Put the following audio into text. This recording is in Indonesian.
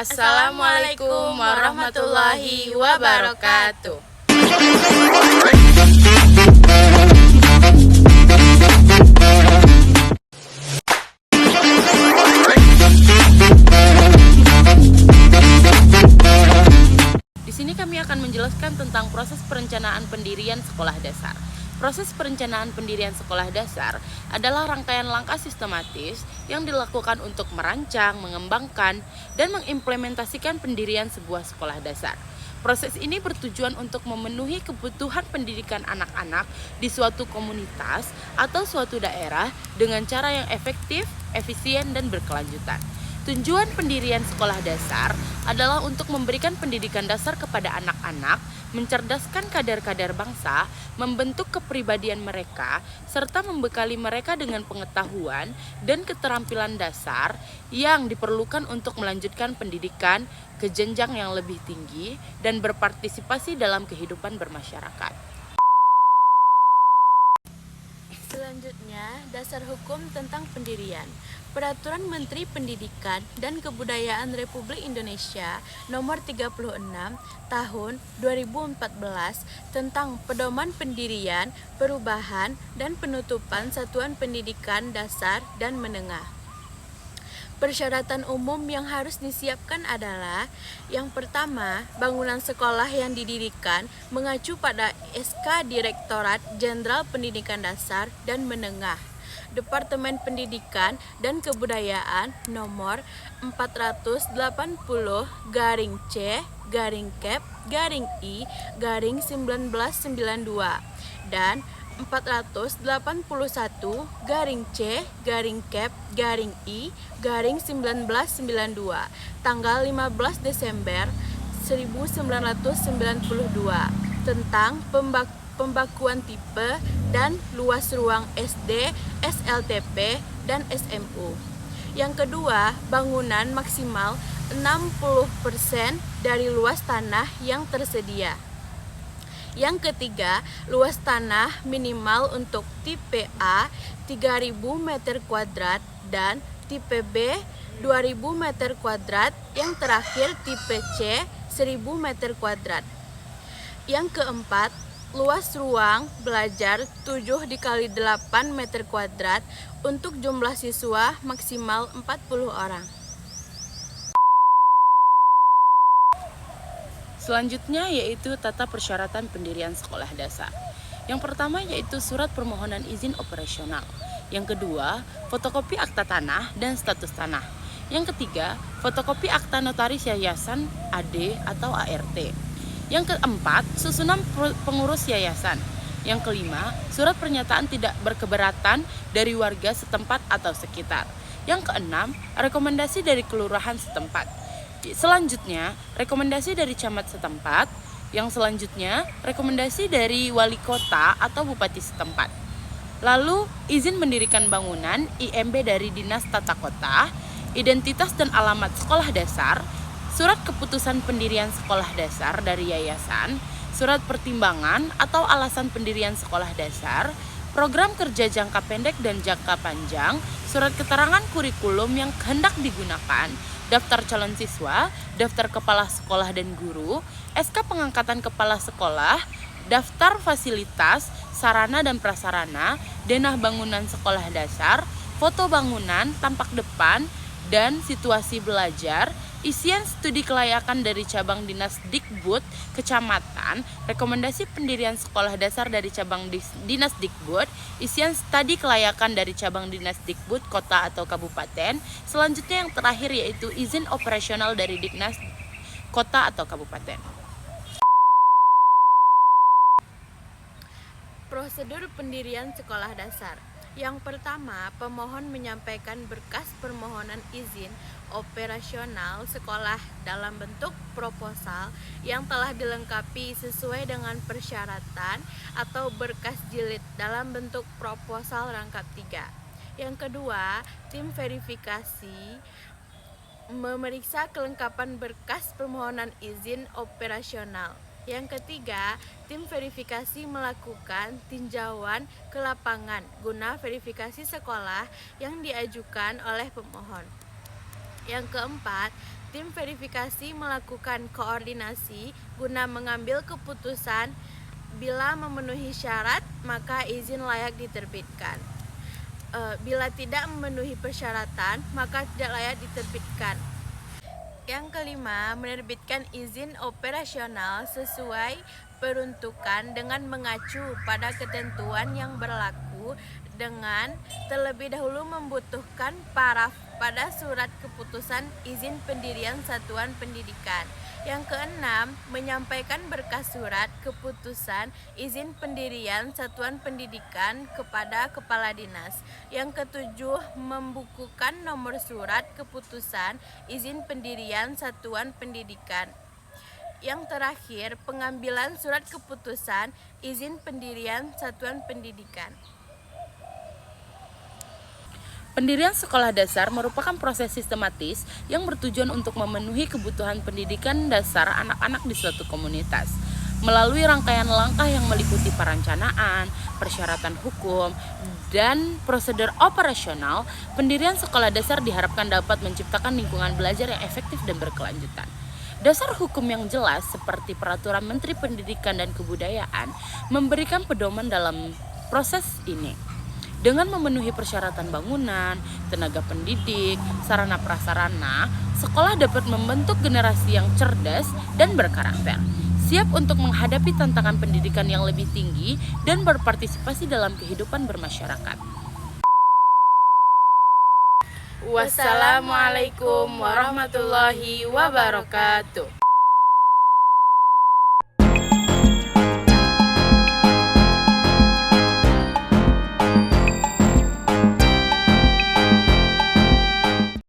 Assalamualaikum warahmatullahi wabarakatuh. Di sini kami akan menjelaskan tentang proses perencanaan pendirian sekolah dasar. Proses perencanaan pendirian sekolah dasar adalah rangkaian langkah sistematis yang dilakukan untuk merancang, mengembangkan, dan mengimplementasikan pendirian sebuah sekolah dasar. Proses ini bertujuan untuk memenuhi kebutuhan pendidikan anak-anak di suatu komunitas atau suatu daerah dengan cara yang efektif, efisien, dan berkelanjutan. Tujuan pendirian sekolah dasar adalah untuk memberikan pendidikan dasar kepada anak-anak, mencerdaskan kadar-kadar bangsa, membentuk kepribadian mereka, serta membekali mereka dengan pengetahuan dan keterampilan dasar yang diperlukan untuk melanjutkan pendidikan ke jenjang yang lebih tinggi dan berpartisipasi dalam kehidupan bermasyarakat. Selanjutnya, dasar hukum tentang pendirian. Peraturan Menteri Pendidikan dan Kebudayaan Republik Indonesia Nomor 36 Tahun 2014 tentang pedoman pendirian, perubahan, dan penutupan satuan pendidikan dasar dan menengah. Persyaratan umum yang harus disiapkan adalah: yang pertama, bangunan sekolah yang didirikan mengacu pada SK Direktorat Jenderal Pendidikan Dasar dan Menengah, Departemen Pendidikan dan Kebudayaan nomor 480/C/I/1992 dan 480/C/I/1992 tanggal 15 Desember 1992 tentang pembakuan tipe dan luas ruang SD, SLTP, dan SMU. Yang kedua, bangunan maksimal 60% dari luas tanah yang tersedia. Yang ketiga, luas tanah minimal untuk tipe A 3.000 m2 dan tipe B 2.000 m2, yang terakhir tipe C 1.000 m2. Yang keempat, luas ruang belajar 7x8 m2 untuk jumlah siswa maksimal 40 orang. Selanjutnya yaitu tata persyaratan pendirian sekolah dasar. Yang pertama yaitu surat permohonan izin operasional. Yang kedua, fotokopi akta tanah dan status tanah. Yang ketiga, fotokopi akta notaris yayasan AD atau ART. Yang keempat, susunan pengurus yayasan. Yang kelima, surat pernyataan tidak berkeberatan dari warga setempat atau sekitar. Yang keenam, rekomendasi dari kelurahan setempat. Selanjutnya, rekomendasi dari camat setempat. Yang selanjutnya, rekomendasi dari wali kota atau bupati setempat. Lalu, izin mendirikan bangunan IMB dari Dinas Tata Kota, identitas dan alamat sekolah dasar, surat keputusan pendirian sekolah dasar dari yayasan, surat pertimbangan atau alasan pendirian sekolah dasar, program kerja jangka pendek dan jangka panjang, surat keterangan kurikulum yang hendak digunakan, daftar calon siswa, daftar kepala sekolah dan guru, SK pengangkatan kepala sekolah, daftar fasilitas, sarana dan prasarana, denah bangunan sekolah dasar, foto bangunan, tampak depan, dan situasi belajar, isian studi kelayakan dari cabang Dinas Dikbud Kecamatan, rekomendasi pendirian sekolah dasar dari cabang Dinas Dikbud, isian studi kelayakan dari cabang Dinas Dikbud Kota atau Kabupaten. Selanjutnya yang terakhir yaitu izin operasional dari Dinas Kota atau Kabupaten. Prosedur pendirian sekolah dasar. Yang pertama, pemohon menyampaikan berkas permohonan izin operasional sekolah dalam bentuk proposal yang telah dilengkapi sesuai dengan persyaratan atau berkas jilid dalam bentuk proposal rangkap 3. Yang kedua, tim verifikasi memeriksa kelengkapan berkas permohonan izin operasional. Yang ketiga, tim verifikasi melakukan tinjauan ke lapangan guna verifikasi sekolah yang diajukan oleh pemohon. Yang keempat, tim verifikasi melakukan koordinasi guna mengambil keputusan. Bila memenuhi syarat, maka izin layak diterbitkan. Bila tidak memenuhi persyaratan, maka tidak layak diterbitkan. Yang kelima, menerbitkan izin operasional sesuai peruntukan dengan mengacu pada ketentuan yang berlaku dengan terlebih dahulu membutuhkan paraf pada surat keputusan izin pendirian satuan pendidikan. Yang keenam, menyampaikan berkas surat keputusan izin pendirian satuan pendidikan kepada kepala dinas. Yang ketujuh, membukukan nomor surat keputusan izin pendirian satuan pendidikan. Yang terakhir, pengambilan surat keputusan izin pendirian satuan pendidikan. Pendirian sekolah dasar merupakan proses sistematis yang bertujuan untuk memenuhi kebutuhan pendidikan dasar anak-anak di suatu komunitas. Melalui rangkaian langkah yang meliputi perencanaan, persyaratan hukum, dan prosedur operasional, pendirian sekolah dasar diharapkan dapat menciptakan lingkungan belajar yang efektif dan berkelanjutan. Dasar hukum yang jelas seperti Peraturan Menteri Pendidikan dan Kebudayaan memberikan pedoman dalam proses ini. Dengan memenuhi persyaratan bangunan, tenaga pendidik, sarana prasarana, sekolah dapat membentuk generasi yang cerdas dan berkarakter, siap untuk menghadapi tantangan pendidikan yang lebih tinggi dan berpartisipasi dalam kehidupan bermasyarakat. Wassalamualaikum warahmatullahi wabarakatuh.